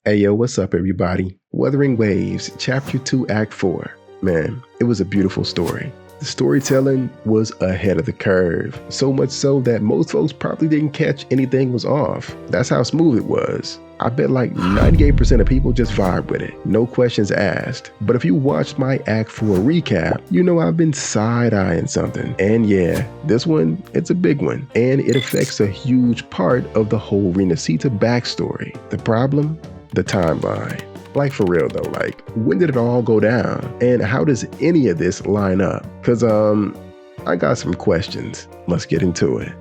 Hey yo, what's up everybody? Wuthering Waves Chapter 2 Act 4. Man, it was a beautiful story. The storytelling was ahead of the curve, so much so that most folks probably didn't catch anything was off. That's how smooth it was. I bet like 98% of people just vibe with it, no questions asked. But if you watched my Act 4 recap, you know I've been side-eyeing something. And yeah, this one, it's a big one. And it affects a huge part of the whole Renacita backstory. The problem? The timeline. Like for real though, like when did it all go down? And how does any of this line up? Cause I got some questions. Let's get into it.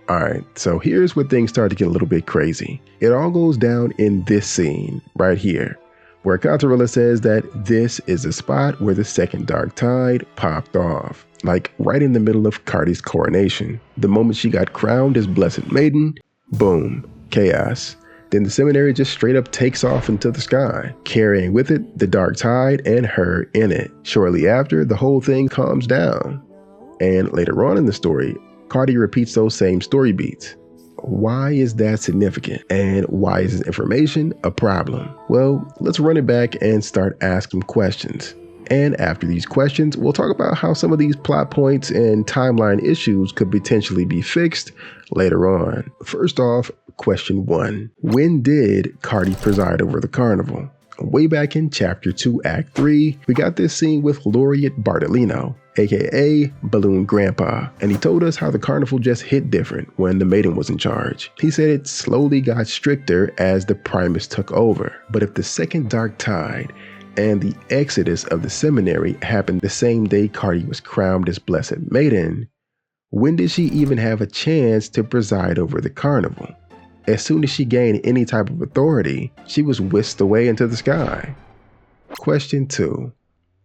Alright, so here's where things start to get a little bit crazy. It all goes down in this scene right here, where Contella says that this is the spot where the second dark tide popped off. Like right in the middle of Cardi's coronation. The moment she got crowned as Blessed Maiden, boom, chaos. Then the seminary just straight up takes off into the sky, carrying with it the dark tide and her in it. Shortly after, the whole thing calms down. And later on in the story, Cardi repeats those same story beats. Why is that significant? And why is this information a problem? Well, let's run it back and start asking questions. And after these questions, we'll talk about how some of these plot points and timeline issues could potentially be fixed later on. First off, question 1. When did Cardi preside over the carnival? Way back in Chapter 2, Act 3, we got this scene with Laureate Bartolino, aka Balloon Grandpa, and he told us how the carnival just hit different when the maiden was in charge. He said it slowly got stricter as the Primus took over, but if the second dark tide and the exodus of the seminary happened the same day Cardi was crowned as Blessed Maiden, when did she even have a chance to preside over the carnival? As soon as she gained any type of authority, she was whisked away into the sky. Question 2.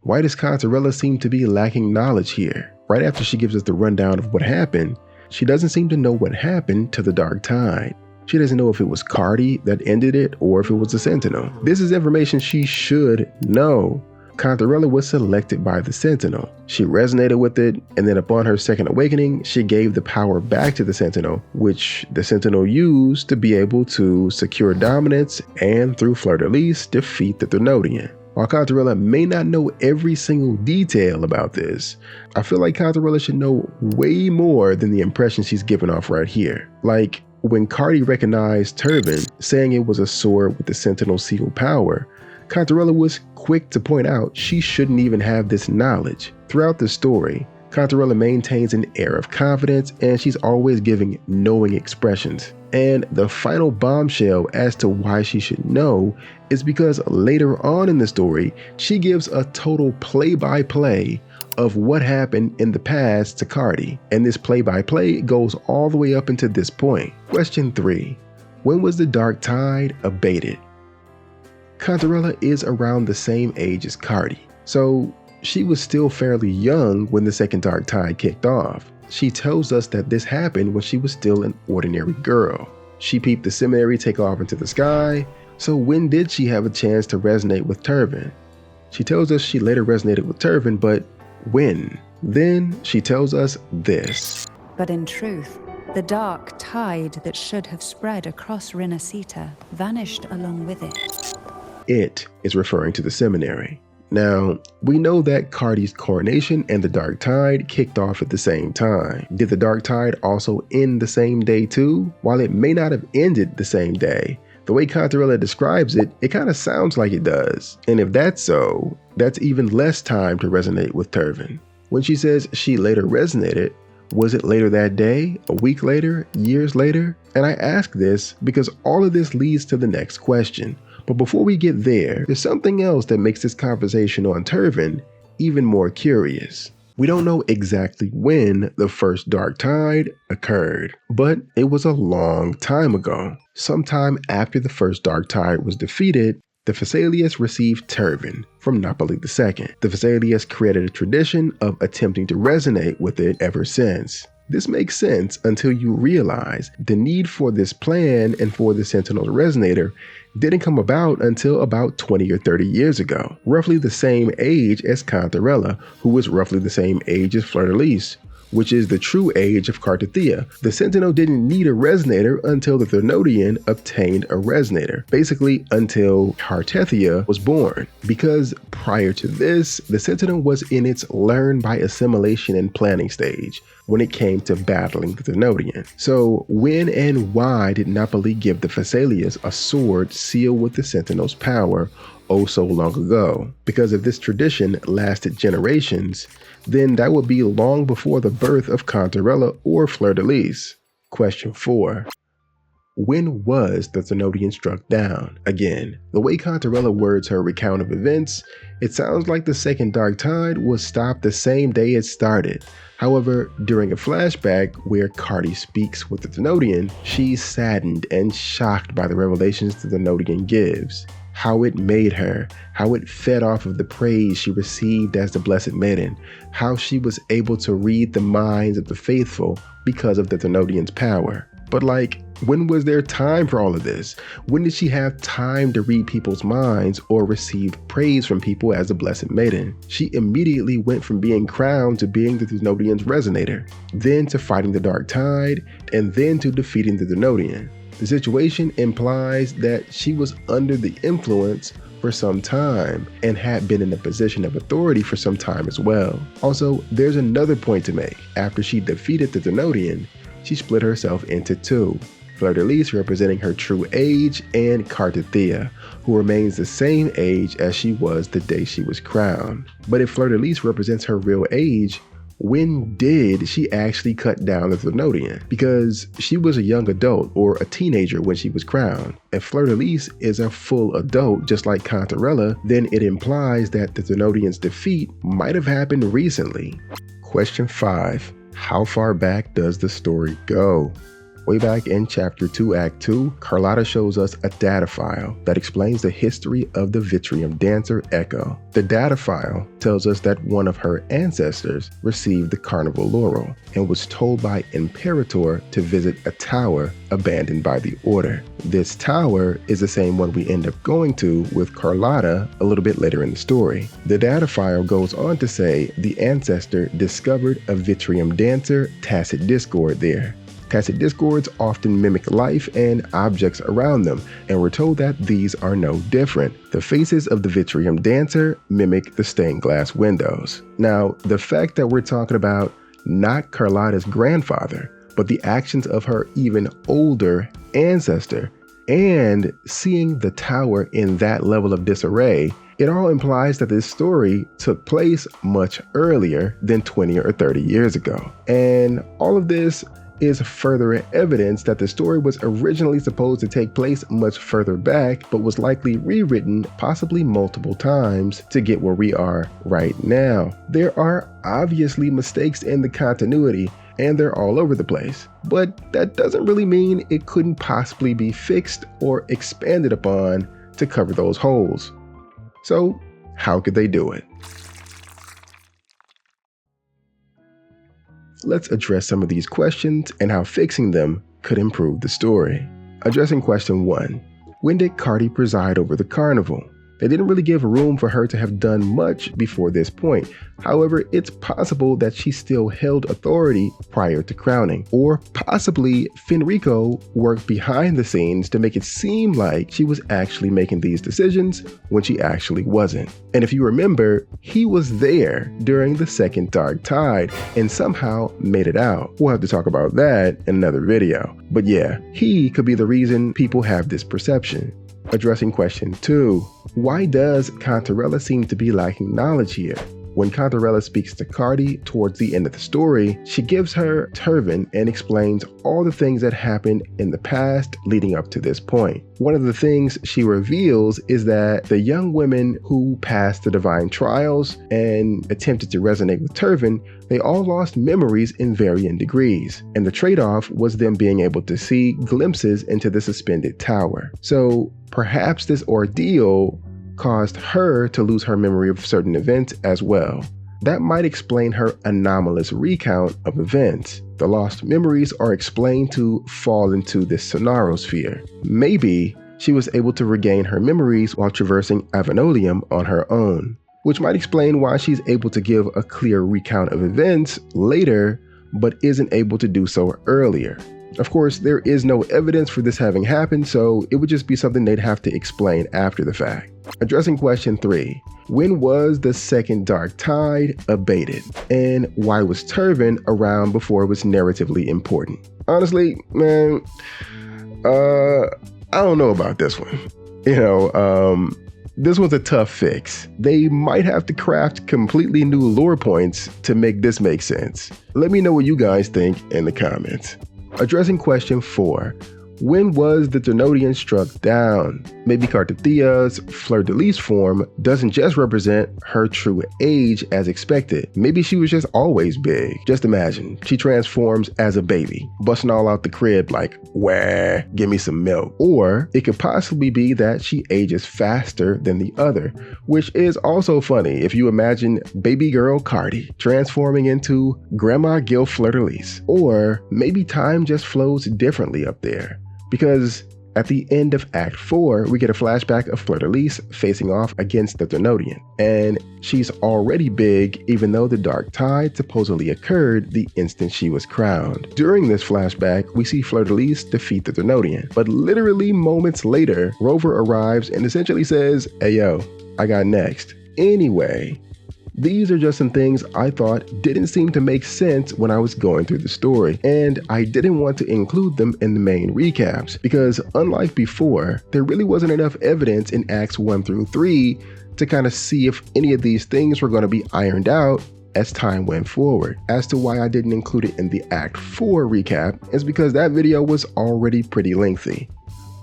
Why does Contella seem to be lacking knowledge here? Right after she gives us the rundown of what happened, she doesn't seem to know what happened to the dark tide. She doesn't know if it was Cardi that ended it or if it was the Sentinel. This is information she should know. Contella was selected by the Sentinel. She resonated with it, and then upon her second awakening, she gave the power back to the Sentinel, which the Sentinel used to be able to secure dominance and, through fleur-de-lis, defeat the Threnodian. While Contella may not know every single detail about this, I feel like Contella should know way more than the impression she's giving off right here. Like, when Cardi recognized Turban, saying it was a sword with the Sentinel seal power, Contella was quick to point out she shouldn't even have this knowledge. Throughout the story, Contella maintains an air of confidence and she's always giving knowing expressions. And the final bombshell as to why she should know is because later on in the story, she gives a total play-by-play of what happened in the past to Cardi. And this play-by-play goes all the way up into this point. Question 3. When was the dark tide abated? Contella is around the same age as Cardi, so she was still fairly young when the second dark tide kicked off. She tells us that this happened when she was still an ordinary girl. She peeped the seminary take off into the sky, so when did she have a chance to resonate with Turban? She tells us she later resonated with Turban, but when? Then she tells us this. But in truth, the dark tide that should have spread across Renacita vanished along with it. It is referring to the seminary. Now, we know that Cardi's coronation and the dark tide kicked off at the same time. Did the dark tide also end the same day too? While it may not have ended the same day, the way Contella describes it, it kind of sounds like it does. And if that's so, that's even less time to resonate with Turban. When she says she later resonated, was it later that day, a week later, years later? And I ask this because all of this leads to the next question. But before we get there, there's something else that makes this conversation on Turban even more curious. We don't know exactly when the first dark tide occurred, but it was a long time ago. Sometime after the first dark tide was defeated, the Phasaelius received Turban from Napoli II. The Phasaelius created a tradition of attempting to resonate with it ever since. This makes sense until you realize the need for this plan and for the Sentinel Resonator didn't come about until about 20 or 30 years ago, roughly the same age as Contella, who was roughly the same age as Fleur-de-Lis, which is the true age of Cardi. The Sentinel didn't need a resonator until the Threnodian obtained a resonator, basically until Cardi was born, because prior to this, the Sentinel was in its learn by assimilation and planning stage when it came to battling the Threnodian. So when and why did Napoli give the Phasaelius a sword sealed with the Sentinel's power oh so long ago? Because if this tradition lasted generations, then that would be long before the birth of Contella or Fleur-de-Lis. Question 4. When was the Threnodian struck down? Again, the way Contella words her recount of events, it sounds like the Second Dark Tide was stopped the same day it started. However, during a flashback where Cardi speaks with the Threnodian, she's saddened and shocked by the revelations the Threnodian gives. How it made her, how it fed off of the praise she received as the Blessed Maiden, how she was able to read the minds of the faithful because of the Threnodian's power. But when was there time for all of this? When did she have time to read people's minds or receive praise from people as the Blessed Maiden? She immediately went from being crowned to being the Threnodian's resonator, then to fighting the Dark Tide, and then to defeating the Threnodian. The situation implies that she was under the influence for some time and had been in a position of authority for some time as well. Also, there's another point to make. After she defeated the Threnodian, she split herself into two. Fleur-de-Lis representing her true age, and Cardi, who remains the same age as she was the day she was crowned. But if Fleur-de-Lis represents her real age, when did she actually cut down the Threnodian? Because she was a young adult or a teenager when she was crowned. If Fleur-de-Lis is a full adult just like Contella, then it implies that the Threnodian's defeat might have happened recently. Question 5. How far back does the story go? Way back in Chapter 2, Act 2, Carlotta shows us a data file that explains the history of the Vitrium dancer Echo. The data file tells us that one of her ancestors received the Carnival Laurel and was told by Imperator to visit a tower abandoned by the Order. This tower is the same one we end up going to with Carlotta a little bit later in the story. The data file goes on to say the ancestor discovered a Vitrium dancer tacit discord there. Tacit discords often mimic life and objects around them, and we're told that these are no different. The faces of the Vitrium dancer mimic the stained glass windows. Now, the fact that we're talking about not Carlotta's grandfather, but the actions of her even older ancestor, and seeing the tower in that level of disarray, it all implies that this story took place much earlier than 20 or 30 years ago. And all of this is further evidence that the story was originally supposed to take place much further back, but was likely rewritten possibly multiple times to get where we are right now. There are obviously mistakes in the continuity, and they're all over the place, but that doesn't really mean it couldn't possibly be fixed or expanded upon to cover those holes. So, how could they do it? Let's address some of these questions and how fixing them could improve the story. Addressing question 1. When did Cardi preside over the carnival? They didn't really give room for her to have done much before this point. However, it's possible that she still held authority prior to crowning, or possibly Fenrico worked behind the scenes to make it seem like she was actually making these decisions when she actually wasn't. And if you remember, he was there during the Second Dark Tide and somehow made it out. We'll have to talk about that in another video. But yeah, he could be the reason people have this perception. Addressing question 2. Why does Contella seem to be lacking knowledge here? When Contella speaks to Cardi towards the end of the story, she gives her turban and explains all the things that happened in the past leading up to this point. One of the things she reveals is that the young women who passed the divine trials and attempted to resonate with turban, they all lost memories in varying degrees, and the trade-off was them being able to see glimpses into the suspended tower. So perhaps this ordeal caused her to lose her memory of certain events as well. That might explain her anomalous recount of events. The lost memories are explained to fall into this Sonarosphere. Maybe she was able to regain her memories while traversing Avenolium on her own, which might explain why she's able to give a clear recount of events later but isn't able to do so earlier. Of course, there is no evidence for this having happened, so it would just be something they'd have to explain after the fact. Addressing question 3, when was the second dark tide abated? And why was Turvin around before it was narratively important? Honestly, man, I don't know about this one. This one's a tough fix. They might have to craft completely new lore points to make this make sense. Let me know what you guys think in the comments. Addressing question 4, when was the Threnodian struck down? Maybe Cardi's fleur-de-lis form doesn't just represent her true age as expected. Maybe she was just always big. Just imagine, she transforms as a baby, busting all out the crib like, wah, give me some milk. Or it could possibly be that she ages faster than the other, which is also funny if you imagine baby girl Cardi transforming into Grandma Gil fleur-de-lis. Or maybe time just flows differently up there. Because at the end of Act 4, we get a flashback of Fleur-de-Lis facing off against the Threnodian. And she's already big, even though the dark tide supposedly occurred the instant she was crowned. During this flashback, we see Fleur-de-Lis defeat the Threnodian. But literally moments later, Rover arrives and essentially says, hey yo, I got next. Anyway, these are just some things I thought didn't seem to make sense when I was going through the story, and I didn't want to include them in the main recaps, because unlike before, there really wasn't enough evidence in Acts 1 through 3 to kind of see if any of these things were going to be ironed out as time went forward. As to why I didn't include it in the Act 4 recap is because that video was already pretty lengthy.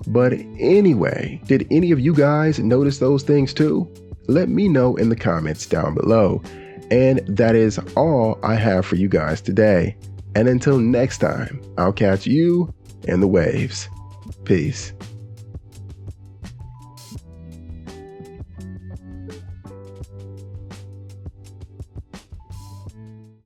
But anyway, did any of you guys notice those things too? Let me know in the comments down below. And that is all I have for you guys today. And until next time, I'll catch you in the waves. Peace.